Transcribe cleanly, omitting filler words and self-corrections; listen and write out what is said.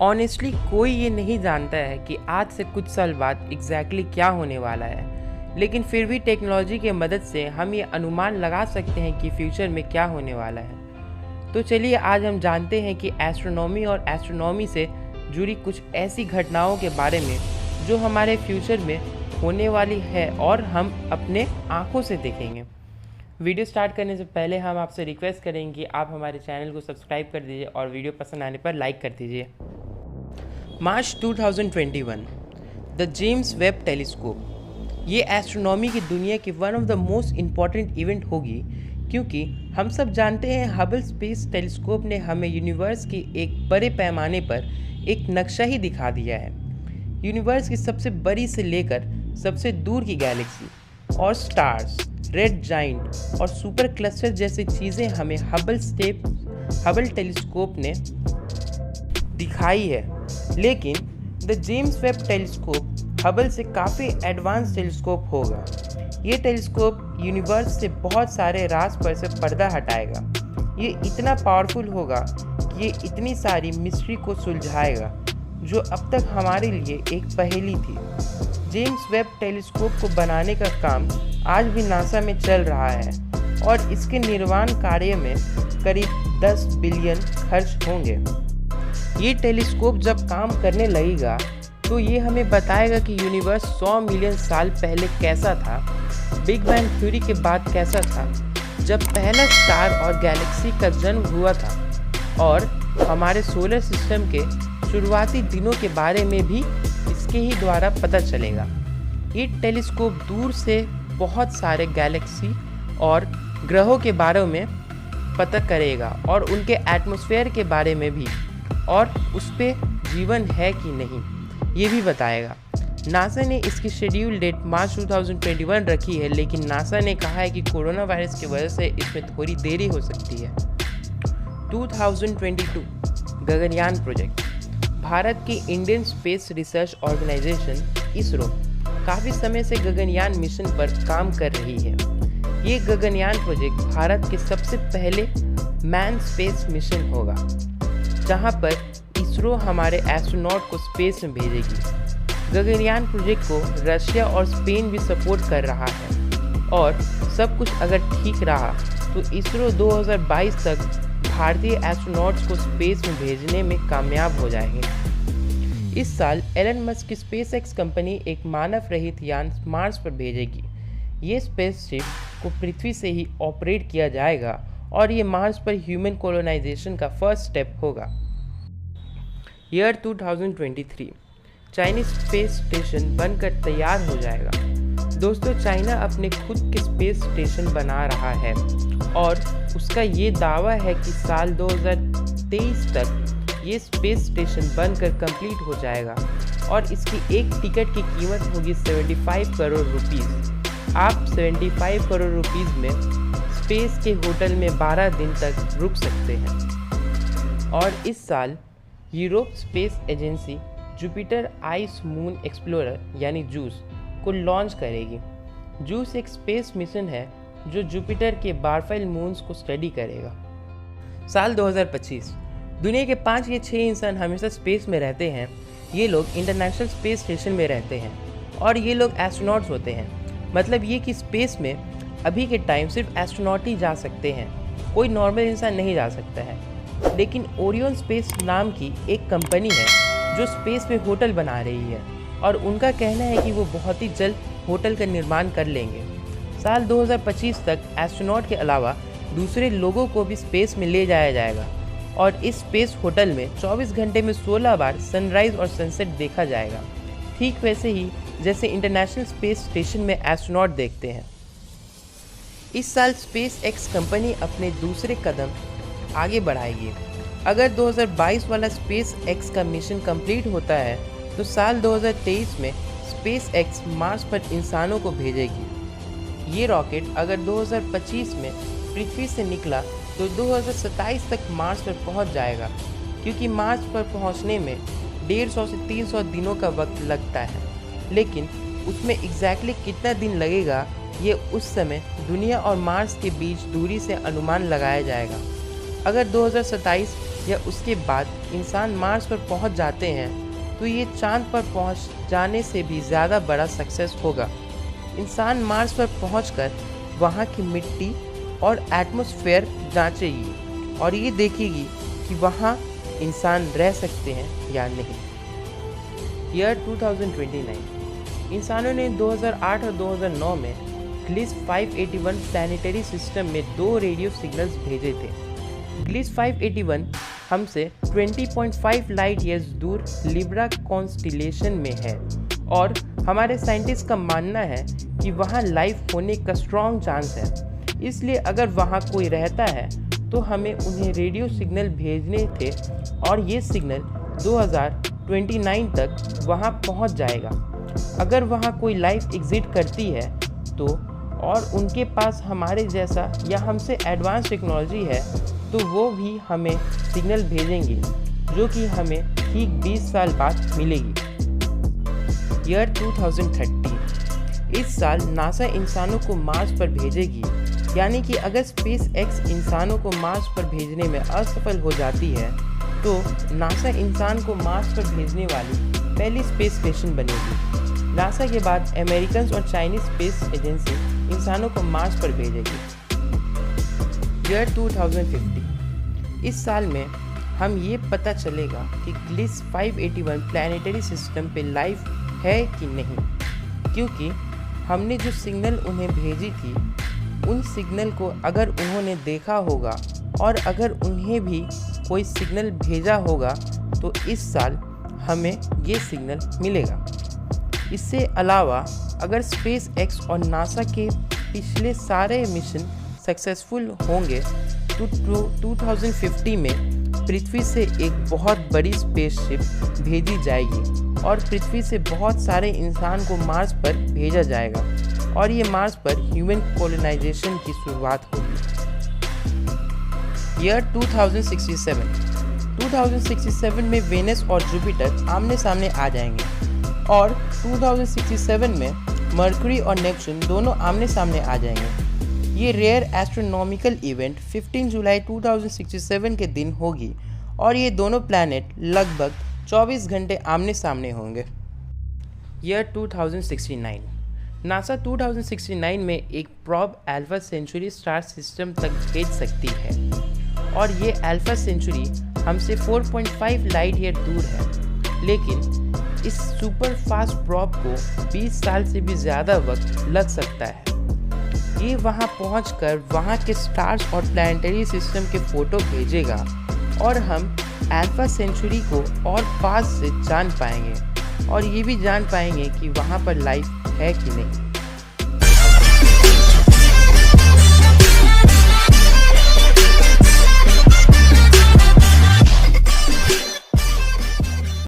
Honestly कोई ये नहीं जानता है कि आज से कुछ साल बाद एग्जैक्टली क्या होने वाला है, लेकिन फिर भी टेक्नोलॉजी के मदद से हम ये अनुमान लगा सकते हैं कि फ्यूचर में क्या होने वाला है। तो चलिए आज हम जानते हैं कि एस्ट्रोनॉमी और एस्ट्रोनॉमी से जुड़ी कुछ ऐसी घटनाओं के बारे में जो हमारे फ्यूचर में होने वाली है और हम अपने आँखों से देखेंगे। वीडियो स्टार्ट करने से पहले हम आपसे रिक्वेस्ट करेंगे कि आप हमारे चैनल को सब्सक्राइब कर दीजिए और वीडियो पसंद आने पर लाइक कर दीजिए। मार्च 2021 द जेम्स वेब टेलीस्कोप। ये एस्ट्रोनॉमी की दुनिया की one of the most important event होगी, क्योंकि हम सब जानते हैं हबल स्पेस टेलीस्कोप ने हमें यूनिवर्स की एक बड़े पैमाने पर एक नक्शा ही दिखा दिया है। यूनिवर्स की सबसे बड़ी से लेकर सबसे दूर की गैलेक्सी और स्टार्स, रेड जाइंट और सुपर क्लस्टर जैसी चीज़ें हमें हबल टेलीस्कोप ने दिखाई है। लेकिन the James Webb telescope Hubble से काफ़ी एडवांस टेलीस्कोप होगा। ये टेलीस्कोप यूनिवर्स से बहुत सारे राज पर से पर्दा हटाएगा। ये इतना पावरफुल होगा कि ये इतनी सारी मिस्ट्री को सुलझाएगा जो अब तक हमारे लिए एक पहेली थी। जेम्स वेब टेलीस्कोप को बनाने का काम आज भी नासा में चल रहा है और इसके निर्माण कार्य में करीब 10 बिलियन खर्च होंगे। ये टेलीस्कोप जब काम करने लगेगा तो ये हमें बताएगा कि यूनिवर्स 100 मिलियन साल पहले कैसा था, बिग बैंग थ्योरी के बाद कैसा था, जब पहला स्टार और गैलेक्सी का जन्म हुआ था, और हमारे सोलर सिस्टम के शुरुआती दिनों के बारे में भी इसके ही द्वारा पता चलेगा। ये टेलीस्कोप दूर से बहुत सारे गैलेक्सी और ग्रहों के बारे में पता करेगा और उनके एटमॉस्फेयर के बारे में भी, और उस पे जीवन है कि नहीं ये भी बताएगा। नासा ने इसकी शेड्यूल डेट मार्च 2021 रखी है, लेकिन नासा ने कहा है कि कोरोना वायरस की वजह से इसमें थोड़ी देरी हो सकती है। 2022 गगनयान प्रोजेक्ट। भारत की Indian space research organisation ISRO काफ़ी समय से गगनयान मिशन पर काम कर रही है। ये गगनयान प्रोजेक्ट भारत के सबसे पहले मैन स्पेस मिशन होगा, जहां पर इसरो हमारे एस्ट्रोनॉट को स्पेस में भेजेगी। गगनयान प्रोजेक्ट को रशिया और स्पेन भी सपोर्ट कर रहा है, और सब कुछ अगर ठीक रहा तो इसरो 2022 तक भारतीय एस्ट्रोनॉट्स को स्पेस में भेजने में कामयाब हो जाएंगे। इस साल एलन मस्क की स्पेसएक्स कंपनी एक मानव रहित यान मार्स पर भेजेगी। ये स्पेसशिप को पृथ्वी से ही ऑपरेट किया जाएगा और ये मार्स पर ह्यूमन कोलोनाइजेशन का फर्स्ट स्टेप होगा। ईयर 2023 चाइनीज स्पेस स्टेशन बनकर तैयार हो जाएगा। दोस्तों, चाइना अपने खुद के स्पेस स्टेशन बना रहा है और उसका ये दावा है कि साल 2023 तक ये स्पेस स्टेशन बनकर कंप्लीट हो जाएगा और इसकी एक टिकट की कीमत होगी 75 करोड़ रुपीज़। आप 75 करोड़ रुपीज़ में स्पेस के होटल में 12 दिन तक रुक सकते हैं। और इस साल Europe space agency Jupiter ice moon explorer यानी जूस को लॉन्च करेगी। जूस एक स्पेस मिशन है जो जुपिटर के बारफेल मून्स को स्टडी करेगा। साल 2025 दुनिया के 5 या 6 इंसान हमेशा स्पेस में रहते हैं। ये लोग इंटरनेशनल स्पेस स्टेशन में रहते हैं और ये लोग एस्ट्रोनॉट्स होते हैं। मतलब ये कि स्पेस में अभी के टाइम सिर्फ एस्ट्रोनॉट ही जा सकते हैं, कोई नॉर्मल इंसान नहीं जा सकता है। लेकिन ओरियन स्पेस नाम की एक कंपनी है जो स्पेस में होटल बना रही है और उनका कहना है कि वो बहुत ही जल्द होटल का निर्माण कर लेंगे। साल 2025 तक एस्ट्रोनॉट के अलावा दूसरे लोगों को भी स्पेस में ले जाया जाएगा और इस स्पेस होटल में 24 घंटे में 16 बार सनराइज और सनसेट देखा जाएगा, ठीक वैसे ही जैसे इंटरनेशनल स्पेस स्टेशन में एस्ट्रोनॉट देखते हैं। इस साल स्पेस एक्स कंपनी अपने दूसरे कदम आगे बढ़ाएगी। अगर 2022 वाला स्पेस एक्स का मिशन कंप्लीट होता है तो साल 2023 में स्पेस एक्स मार्स पर इंसानों को भेजेगी। ये रॉकेट अगर 2025 में पृथ्वी से निकला तो 2027 तक मार्स पर पहुंच जाएगा, क्योंकि मार्स पर पहुंचने में 150 से 300 दिनों का वक्त लगता है। लेकिन उसमें एग्जैक्टली कितना दिन लगेगा ये उस समय दुनिया और मार्स के बीच दूरी से अनुमान लगाया जाएगा। अगर 2027 या उसके बाद इंसान मार्स पर पहुंच जाते हैं तो ये चांद पर पहुंच जाने से भी ज़्यादा बड़ा सक्सेस होगा। इंसान मार्स पर पहुंचकर वहां की मिट्टी और एटमॉस्फेयर जांचेगी और ये देखेगी कि वहां इंसान रह सकते हैं या नहीं। ईयर 2029 इंसानों ने 2008 और 2009 में ग्लिस 581 प्लानिटरी सिस्टम में 2 रेडियो सिग्नल्स भेजे थे। ग्लिस 581 हमसे 20.5 लाइट ईयर्स दूर लिब्रा कॉन्स्टिलेशन में है और हमारे साइंटिस्ट का मानना है कि वहाँ लाइफ होने का स्ट्रॉन्ग चांस है। इसलिए अगर वहाँ कोई रहता है तो हमें उन्हें रेडियो सिग्नल भेजने थे और ये सिग्नल 2029 तक वहाँ पहुँच जाएगा। अगर वहाँ कोई लाइफ एग्जिट करती है तो और उनके पास हमारे जैसा या हमसे एडवांस टेक्नोलॉजी है तो वो भी हमें सिग्नल भेजेंगे जो कि हमें ठीक 20 साल बाद मिलेगी। ईयर 2030 इस साल नासा इंसानों को मार्स पर भेजेगी, यानी कि अगर स्पेस एक्स इंसानों को मार्स पर भेजने में असफल हो जाती है तो नासा इंसान को मार्स पर भेजने वाली पहली स्पेस स्टेशन बनेगी। नासा के बाद अमेरिकन और चाइनीज स्पेस एजेंसी इंसानों को मार्स पर भेजेगी। ईयर 2050 इस साल में हम ये पता चलेगा कि ग्लिस 581 प्लानिटरी सिस्टम पे लाइफ है कि नहीं, क्योंकि हमने जो सिग्नल उन्हें भेजी थी उन सिग्नल को अगर उन्होंने देखा होगा और अगर उन्हें भी कोई सिग्नल भेजा होगा तो इस साल हमें ये सिग्नल मिलेगा। इससे अलावा अगर स्पेस एक्स और नासा के पिछले सारे मिशन सक्सेसफुल होंगे तो 2050 में पृथ्वी से एक बहुत बड़ी स्पेसशिप भेजी जाएगी और पृथ्वी से बहुत सारे इंसान को मार्स पर भेजा जाएगा और ये मार्स पर ह्यूमन कॉलोनाइजेशन की शुरुआत होगी। ईयर 2067 में वेनस और जुपिटर आमने सामने आ जाएंगे और 2067 में मरकरी और नेपच्यून दोनों आमने सामने आ जाएंगे। ये रेयर एस्ट्रोनॉमिकल इवेंट 15 जुलाई 2067 के दिन होगी और ये दोनों प्लैनेट लगभग 24 घंटे आमने सामने होंगे। ईयर 2069 नासा 2069 में एक probe Alpha Centauri star system तक भेज सकती है और ये अल्फा सेंचुरी हमसे 4.5 लाइट ईयर दूर है, लेकिन इस सुपर फास्ट प्रोब को 20 साल से भी ज़्यादा वक्त लग सकता है। ये वहाँ पहुँचकर वहाँ के स्टार्स और प्लानिटरी सिस्टम के फ़ोटो भेजेगा और हम अल्फा सेंचुरी को और पास से जान पाएंगे और ये भी जान पाएंगे कि वहाँ पर लाइफ है कि नहीं।